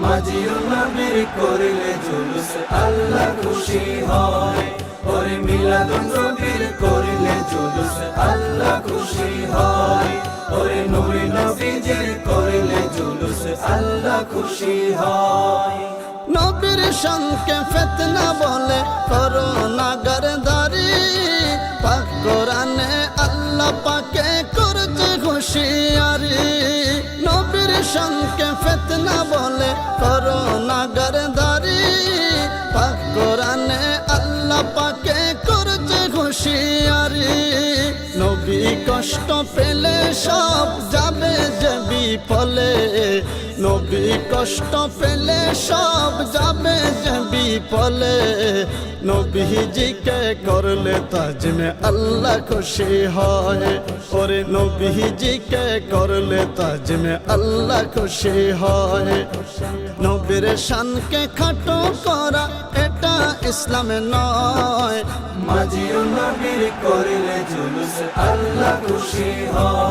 মাঝি ও নবীর করিলে জুলুস আল্লাহ খুশি হয়। ওরে মিলাদুন নবীর করিলে জুলুস আল্লাহ খুশি হয়। ওরে নূরে নবীজির করিলে জুলুস আল্লাহ খুশি হয়। নবীর শানকে ফিতনা বলে করো না গরদারি, পাক কোরআনে আল্লাহ পাকে করছে হুঁশিয়ারি। নবীর শানকে ফিতনা বলে করো না গরদারি, পাক কোরআনে আল্লাহ পাকে করছে হুঁশিয়ারি। নবী কষ্ট পেলে সব যাবে যে বিফলে, নবী কষ্ট পেলে সব যাবে যে বিফলে। নবীজিকে করলে তাজমে আল্লাহ খুশি হয়। ওরে নবীজিকে করলে তাজমে আল্লাহ খুশি হয়। নবীর শানকে খাটো করা এটা ইসলামে নয়। মাঝি ও নবীর করিলে জুলুস আল্লাহ খুশি হয়।